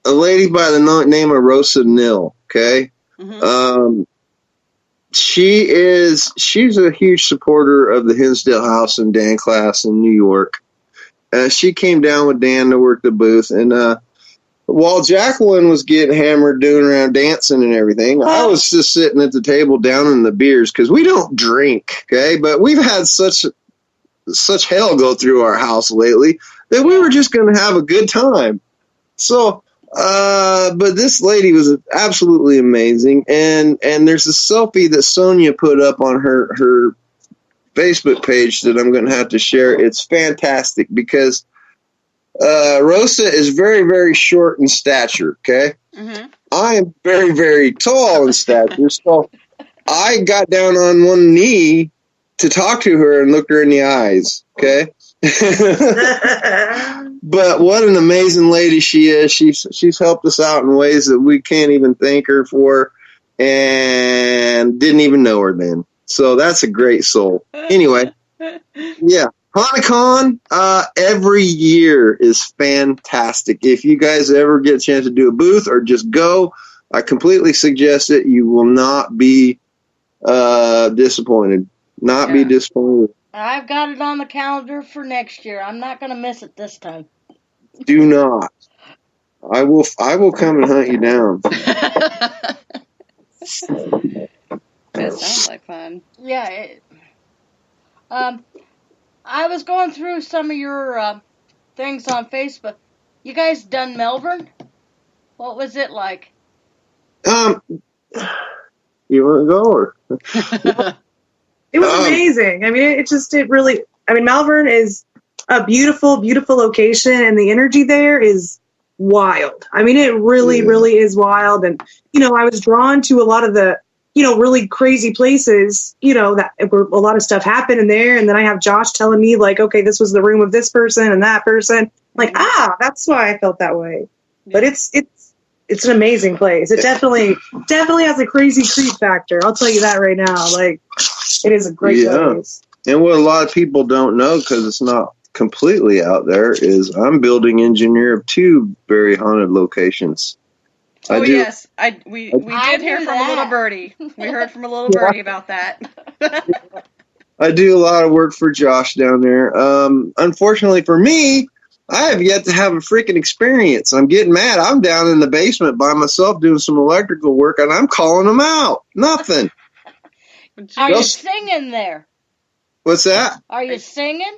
lady by the name of Rosa Nill. Okay. Mm-hmm. She's a huge supporter of the Hinsdale House and Dan class in New York. She came down with Dan to work the booth, and while Jacqueline was getting hammered, doing around dancing and everything, I was just sitting at the table down in the beers because we don't drink, okay? But we've had such hell go through our house lately that we were just going to have a good time. So, but this lady was absolutely amazing, and there's a selfie that Sonia put up on her Facebook page that I'm going to have to share. It's fantastic because Rosa is very, very short in stature, okay? Mm-hmm. I am very, very tall in stature, so I got down on one knee to talk to her and look her in the eyes, okay? But what an amazing lady she is. She's helped us out in ways that we can't even thank her for, and didn't even know her then. So that's a great soul. Anyway, yeah. HauntCon every year is fantastic. If you guys ever get a chance to do a booth or just go, I completely suggest it. You will not be disappointed. Be disappointed. I've got it on the calendar for next year. I'm not going to miss it this time. Do not. I will come and hunt you down. That sounds like fun. Yeah. I was going through some of your things on Facebook. You guys done Melbourne? What was it like? You want to go or? It was amazing. I mean, it really, I mean, Malvern is a beautiful, beautiful location, and the energy there is wild. I mean, it really, really is wild. And, I was drawn to a lot of the, really crazy places, that where a lot of stuff happened in there. And then I have Josh telling me, like, okay, this was the room of this person and that person. Like, that's why I felt that way. But it's an amazing place. It definitely has a crazy creep factor. I'll tell you that right now. Like, it is a great place. And what a lot of people don't know, because it's not completely out there, is I'm building engineer of 2 very haunted locations. Yes, we did hear from a little birdie. We heard from a little birdie about that. I do a lot of work for Josh down there. Unfortunately for me, I have yet to have a freaking experience. I'm getting mad. I'm down in the basement by myself doing some electrical work, and I'm calling them out. Nothing. Are you singing there? What's that? Are you singing?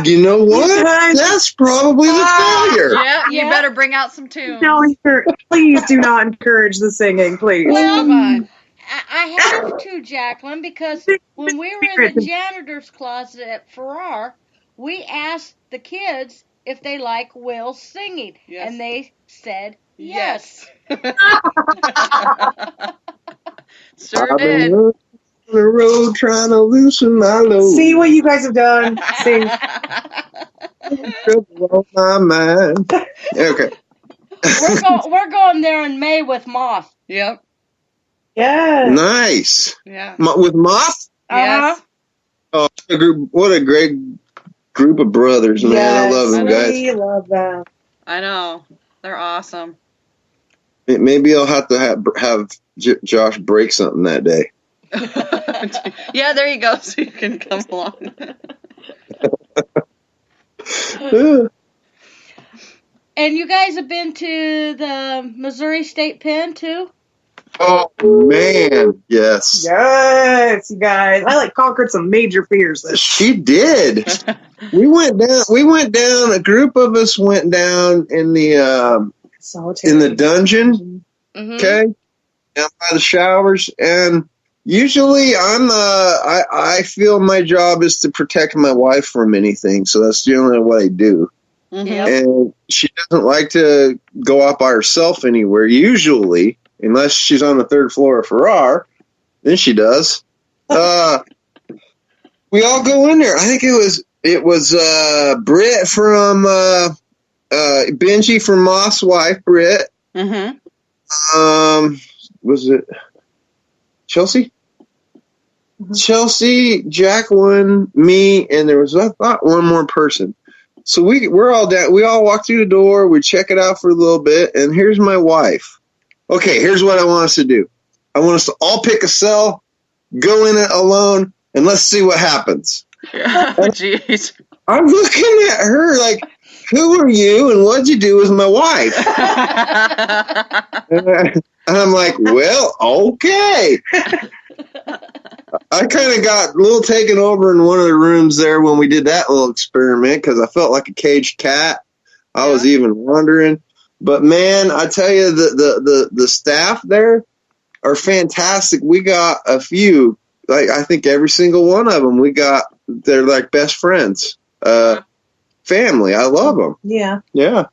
You know what? That's probably the failure. Yeah, you better bring out some tunes. Please do not encourage the singing, please. Well, I have to, Jacqueline, because when we were in the janitor's closet at Farrar, we asked the kids if they like Will singing, and they said yes. Sure did. On the road trying to loosen my load. See what you guys have done. Sing. Trouble on my mind. Okay. We're going there in May with Moth. Yep. Yeah. Nice. Yeah. With Moth? Yes. Oh, what a great group of brothers, man. I love them, guys. We love them. I know. They're awesome. Maybe I'll have to have Josh break something that day. Yeah, there you go. So you can come along. And you guys have been to the Missouri State Pen too? Oh man, yes. Yes, you guys. I conquered some major fears. She did. We went down. A group of us went down in the dungeon. Mm-hmm. Okay, down by the showers, and usually I feel my job is to protect my wife from anything, so that's generally what I do. Mm-hmm. And she doesn't like to go out by herself anywhere, usually, unless she's on the 3rd floor of Farrar. Then she does. We all go in there. I think it was Britt from Benji from Moss' wife, Britt. Mm-hmm. Was it Chelsea? Mm-hmm. Chelsea, Jacqueline, me, and there was, I thought, one more person. So we're all down. We all walk through the door. We check it out for a little bit, and here's my wife. Okay, here's what I want us to do. I want us to all pick a cell, go in it alone, and let's see what happens. Jeez. I'm looking at her like, who are you, and what'd you do with my wife? And I'm like, well, okay. I kind of got a little taken over in one of the rooms there when we did that little experiment because I felt like a caged cat. I was even wondering. But, man, I tell you, the staff there are fantastic. We got a few, I think every single one of them, they're like best friends. Family. I love them. Yeah. Yeah.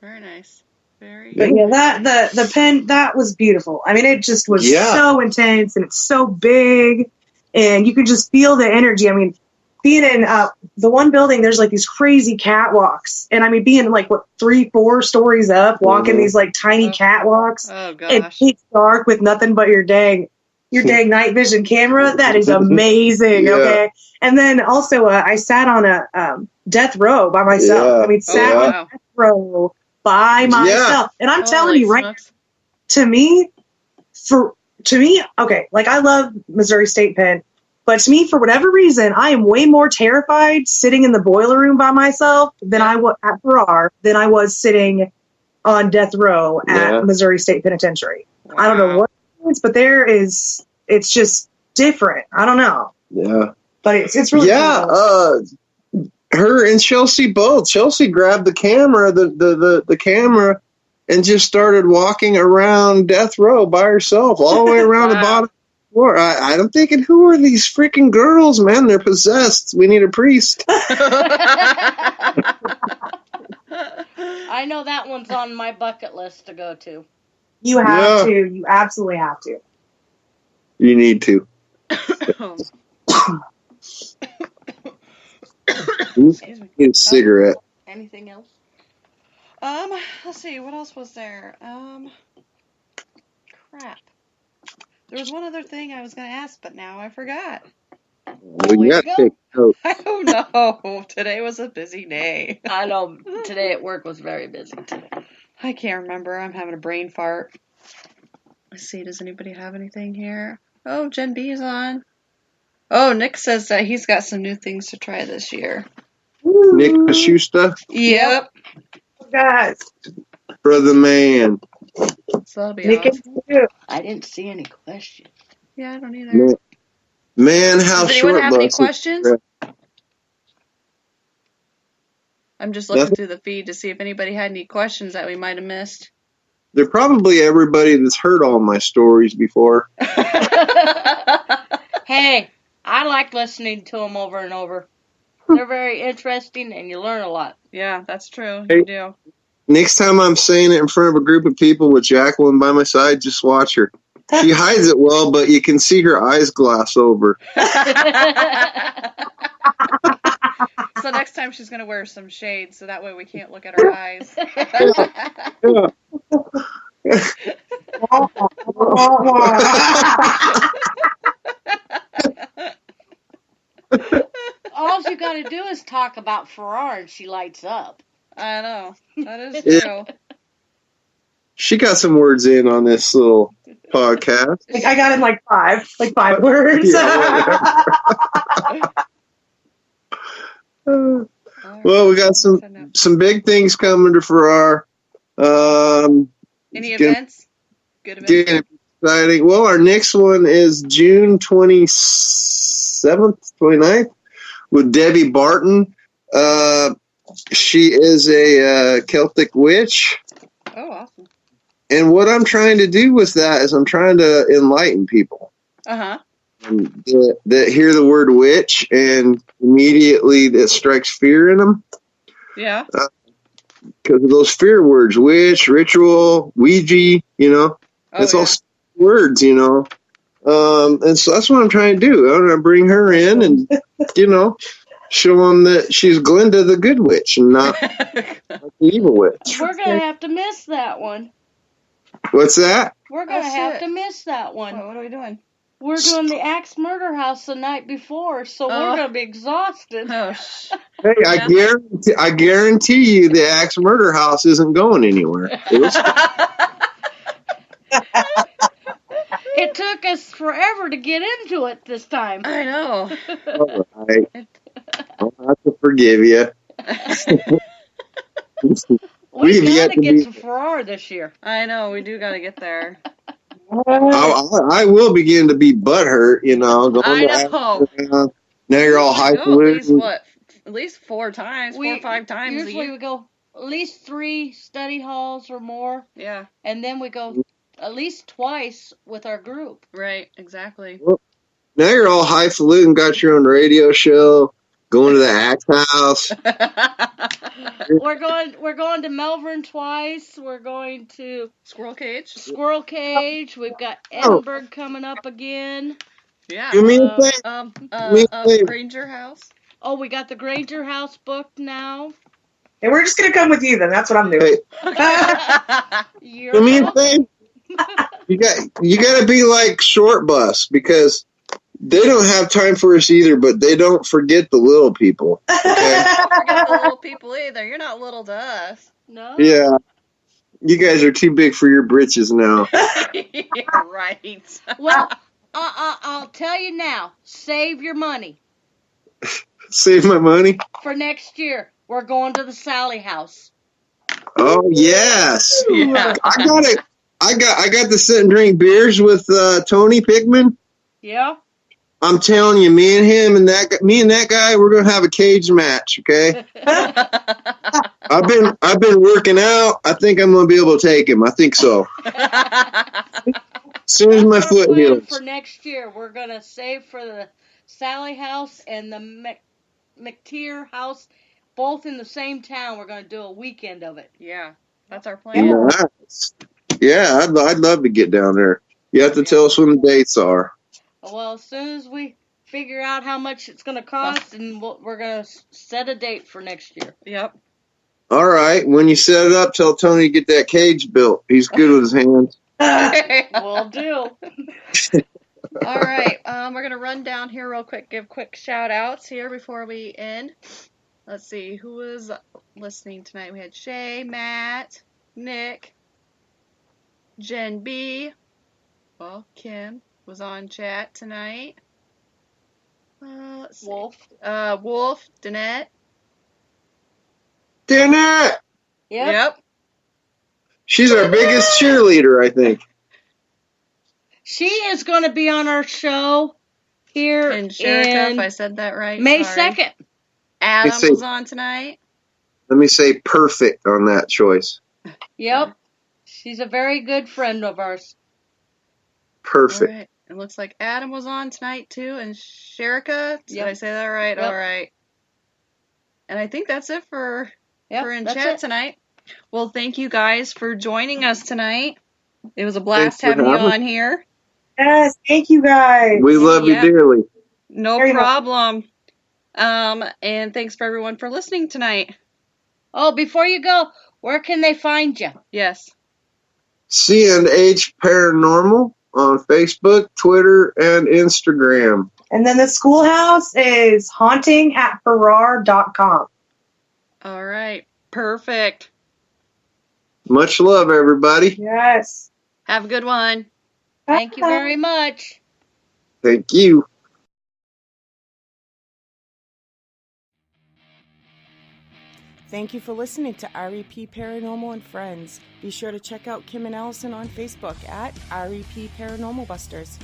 Very nice. But yeah, the pen, that was beautiful. I mean, it just was so intense, and it's so big, and you could just feel the energy. I mean, being in the one building, there's these crazy catwalks, and I mean, being 3-4 stories up, walking these tiny catwalks, and it's dark with nothing but your dang night vision camera. That is amazing. Yeah. Okay, and then also I sat on a death row by myself. Yeah. I mean, on a death row by myself. And I'm telling you, right, to me, okay, I love Missouri State Pen, But to me, for whatever reason, I am way more terrified sitting in the boiler room by myself than I was at Farrar than I was sitting on death row at Missouri State Penitentiary. Wow. I don't know what it is, but it's just different. I don't know. Yeah. But it's really cool. Her and Chelsea both. Chelsea grabbed the camera, the camera, and just started walking around death row by herself, all the way around the bottom floor. I'm thinking, who are these freaking girls, man? They're possessed. We need a priest. I know that one's on my bucket list to go to. You have to. You absolutely have to. You need to. Excuse me. Need a cigarette. Anything else? Let's see. What else was there? Crap. There was one other thing I was going to ask, but now I forgot. We got to take notes. I don't know. Today was a busy day. I know. Today at work was very busy today. I can't remember. I'm having a brain fart. Let's see. Does anybody have anything here? Oh, Gen B is on. Oh, Nick says that he's got some new things to try this year. Nick Pashusta? Yep. Guys. Brother man. So that'll be Nick awesome. I didn't see any questions. Yeah, I don't either. Man, how Does short anyone have any bus questions? is- I'm just looking through the feed to see if anybody had any questions that we might have missed. They're probably everybody that's heard all my stories before. Hey, I like listening to them over and over. They're very interesting, and you learn a lot. Yeah, that's true. Hey. You do. Next time I'm saying it in front of a group of people with Jacqueline by my side, just watch her. She hides it well, but you can see her eyes glass over. So next time she's going to wear some shades, so that way we can't look at her eyes. All you got to do is talk about Farrar, and she lights up. I know. That is true. She got some words in on this little podcast. I got in like five words. Well, we got some big things coming to Farrar. Any events? Good events? Exciting. Well, our next one is June 27th, 29th with Debbie Barton. She is a Celtic witch. Oh, awesome. And what I'm trying to do with that is I'm trying to enlighten people. Uh-huh. That hear the word witch and immediately that strikes fear in them. Yeah. Because of those fear words, witch, ritual, Ouija, it's all words, and so that's what I'm trying to do. I'm going to bring her in and, show them that she's Glinda the good witch and not the evil witch. We're going to have to miss that one. What's that? We're going to have to miss that one. What are we doing? We're doing the Axe Murder House the night before, so we're going to be exhausted. Oh, hey, I guarantee you the Axe Murder House isn't going anywhere. It took us forever to get into it this time. I know. All right. I'll have to forgive you. We got to get to Farrar this year. I know, we do got to get there. I will begin to be butthurt, going I know. Now you're all highfalutin. At least 4 times, 4 or 5 times a Usually year. we go at least 3 study halls or more. Yeah. And then we go at least twice with our group. Right, exactly. Well, now you're all highfalutin, got your own radio show, going to the Axe House. We're going to Melbourne twice. We're going to Squirrel Cage. We've got Edinburgh coming up again. Yeah. Do me a favor. Granger House. Oh, we got the Granger House booked now. And we're just going to come with you then. That's what I'm doing. Do me a favor. You got to be like Short Bus because they don't have time for us either, but they don't forget the little people. Okay? Don't forget the little people either. You're not little to us. No. Yeah. You guys are too big for your britches now. Yeah, right. Well, I'll tell you now. Save your money. Save my money. For next year, we're going to the Sally house. Oh yes, Yeah. I got it. I got to sit and drink beers with Tony Pickman. Yeah. I'm telling you, me and that guy, we're gonna have a cage match. Okay. I've been working out. I think I'm gonna be able to take him. I think so. As soon as my That's our foot plan heals. for next year. We're gonna save for the Sally house and the McTeer house, both in the same town. We're gonna do a weekend of it. Yeah, that's our plan. Nice. Yeah, I'd love to get down there. You have to tell us when the dates are. Well, as soon as we figure out how much it's gonna cost, and we're gonna set a date for next year. Yep. All right. When you set it up, tell Tony to get that cage built. He's good with his hands. Will do. All right. We're gonna run down here real quick. Give quick shout outs here before we end. Let's see who was listening tonight. We had Shay, Matt, Nick, Jen B. Well, Kim was on chat tonight. Let's see. Wolf, Danette. Danette! Yep. She's our biggest cheerleader, I think. She is going to be on our show here And Sherika, if I said that right. May sorry. 2nd. Adam was on tonight. Let me say perfect on that choice. Yep. She's a very good friend of ours. Perfect. Right. It looks like Adam was on tonight too, and Sherika. Did I say that right? Yep. All right. And I think that's it for in that's chat it. tonight. Well, thank you guys for joining us tonight. It was a blast Thanks for having you having on here. Yes, thank you guys. We love you dearly. No Very much. problem. And thanks for everyone for listening tonight. Oh, before you go, where can they find you? Yes. C&H Paranormal on Facebook, Twitter, and Instagram. And then the schoolhouse is haunting@farrar.com. All right. Perfect. Much love, everybody. Yes. Have a good one. Thank you very much. Thank you. Thank you for listening to REP Paranormal and Friends. Be sure to check out Kim and Allison on Facebook at REP Paranormal Busters.